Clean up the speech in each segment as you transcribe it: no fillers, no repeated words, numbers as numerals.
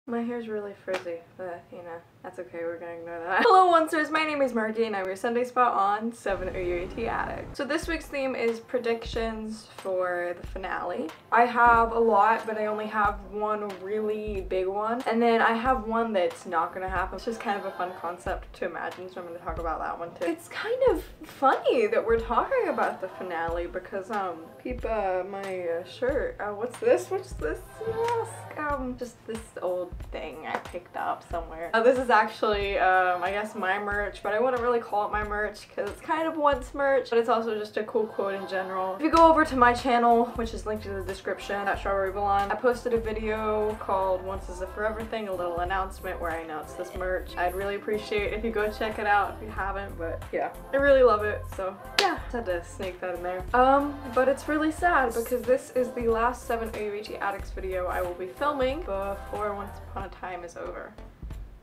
My hair's really frizzy, but you know, that's okay, we're gonna ignore that. Hello Oncers, my name is Margee and I'm your Sunday spot on 7 OUAT Addicts. So this week's theme is predictions for the finale. I have a lot, but I only have one really big one. And then I have one that's not gonna happen. It's just kind of a fun concept to imagine, so I'm gonna talk about that one too. It's kind of funny that we're talking about the finale because, peep my shirt. What's this? What's this mask? Just this old thing I picked up somewhere. This is actually, I guess my merch, but I wouldn't really call it my merch because it's kind of once merch, but it's also just a cool quote in general. If you go over to my channel, which is linked in the description, at Strawberry Blonde, I posted a video called Once is a Forever Thing, a little announcement where I announced this merch. I'd really appreciate if you go check it out if you haven't, but yeah, I really love it, so yeah, just had to sneak that in there. But it's really sad because this is the last 7 OUAT Addicts video I will be filming before Once Upon a Time is over.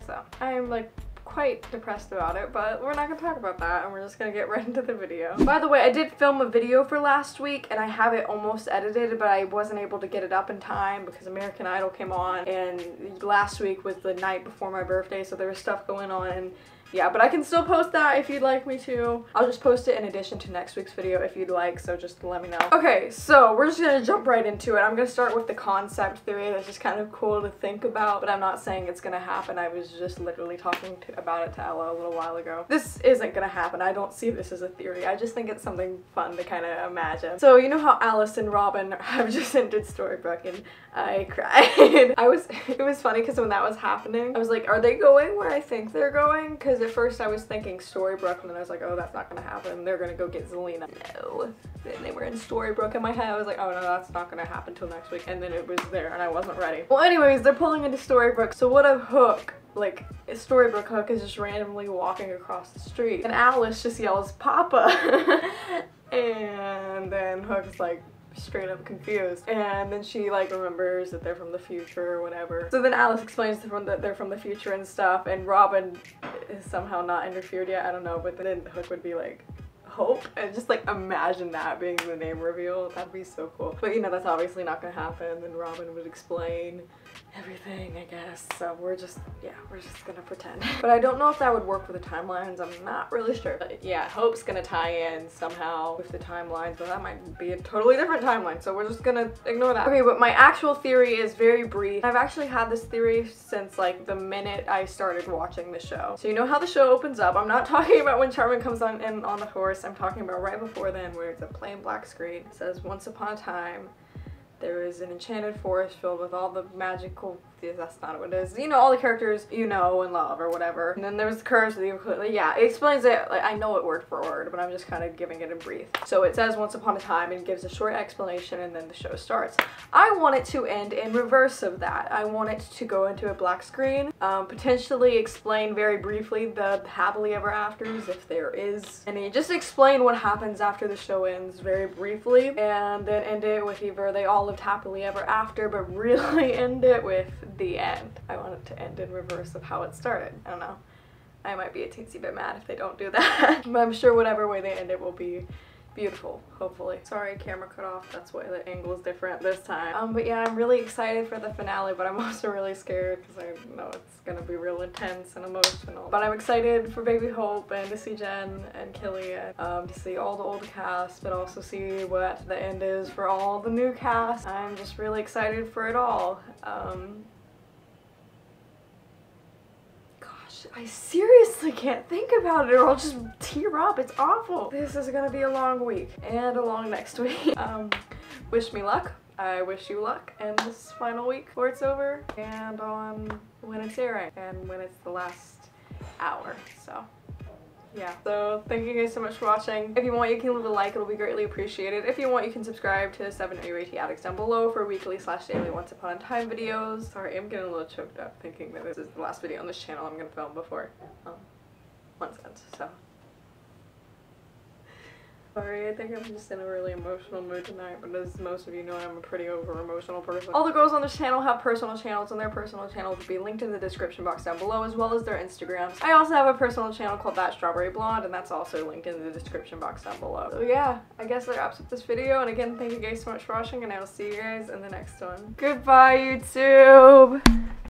So I'm like quite depressed about it, but we're not gonna talk about that and we're just gonna get right into the video. By the way, I did film a video for last week and I have it almost edited, but I wasn't able to get it up in time because American Idol came on and last week was the night before my birthday, so there was stuff going on. And yeah, but I can still post that if you'd like me to. I'll just post it in addition to next week's video if you'd like, so just let me know. Okay, so we're just gonna jump right into it. I'm gonna start with the concept theory that's just kind of cool to think about, but I'm not saying it's gonna happen. I was just literally talking about it to Ella a little while ago. This isn't gonna happen. I don't see this as a theory. I just think it's something fun to kind of imagine. So you know how Alice and Robin have just ended Storybrooke and I cried. It was funny because when that was happening, I was like, are they going where I think they're going? Because at first I was thinking Storybrooke and then I was like, oh, that's not gonna happen. They're gonna go get Zelina. No. Then they were in Storybrooke. In my head I was like, oh no, that's not gonna happen till next week. And then it was there and I wasn't ready. Well anyways, they're pulling into Storybrooke. So what if Hook, like Storybrooke Hook, is just randomly walking across the street and Alice just yells, Papa! And then Hook's like, straight up confused, and then she like remembers that they're from the future or whatever. So then Alice explains to them that they're from the future and stuff, and Robin is somehow not interfered yet, I don't know, but then Hook would be like, Hope, and just like imagine that being the name reveal. That'd be so cool. But you know, that's obviously not gonna happen. Then Robin would explain everything, I guess. So we're just gonna pretend. But I don't know if that would work for the timelines. I'm not really sure. But yeah, Hope's gonna tie in somehow with the timelines, but that might be a totally different timeline. So we're just gonna ignore that. Okay, but my actual theory is very brief. I've actually had this theory since like the minute I started watching the show. So you know how the show opens up. I'm not talking about when Charmin comes on the horse. I'm talking about right before then, where it's a plain black screen. It says, once upon a time, there is an enchanted forest filled with all the magical, that's not what it is, you know, all the characters you know and love or whatever. And then there's the curse, yeah, it explains it, like, I know it word for word, but I'm just kind of giving it in brief. So it says once upon a time and gives a short explanation and then the show starts. I want it to end in reverse of that. I want it to go into a black screen, potentially explain very briefly the happily ever afters, if there is any. Just explain what happens after the show ends very briefly, and then end it with either they all lived happily ever after, but really end it with the end. I want it to end in reverse of how it started. I don't know. I might be a teensy bit mad if they don't do that. But I'm sure whatever way they end it will be beautiful, hopefully. Sorry, camera cut off. That's why the angle is different this time. But yeah, I'm really excited for the finale, but I'm also really scared because I know it's gonna be real intense and emotional. But I'm excited for Baby Hope and to see Jen and Kelly and to see all the old cast, but also see what the end is for all the new cast. I'm just really excited for it all. I seriously can't think about it or I'll just tear up. It's awful. This is gonna be a long week and a long next week. Wish me luck. I wish you luck in this final week before it's over and on when it's airing and when it's the last hour. So yeah, so thank you guys so much for watching. If you want, you can leave a like, it'll be greatly appreciated. If you want, you can subscribe to 7 OUAT Addicts down below for weekly/daily Once Upon a Time videos. Sorry, I'm getting a little choked up thinking that this is the last video on this channel I'm gonna film before Once ends, so. Sorry, I think I'm just in a really emotional mood tonight, but as most of you know, I'm a pretty over-emotional person. All the girls on this channel have personal channels, and their personal channels will be linked in the description box down below, as well as their Instagrams. I also have a personal channel called That Strawberry Blonde, and that's also linked in the description box down below. So yeah, I guess that wraps up this video, and again, thank you guys so much for watching, and I will see you guys in the next one. Goodbye, YouTube!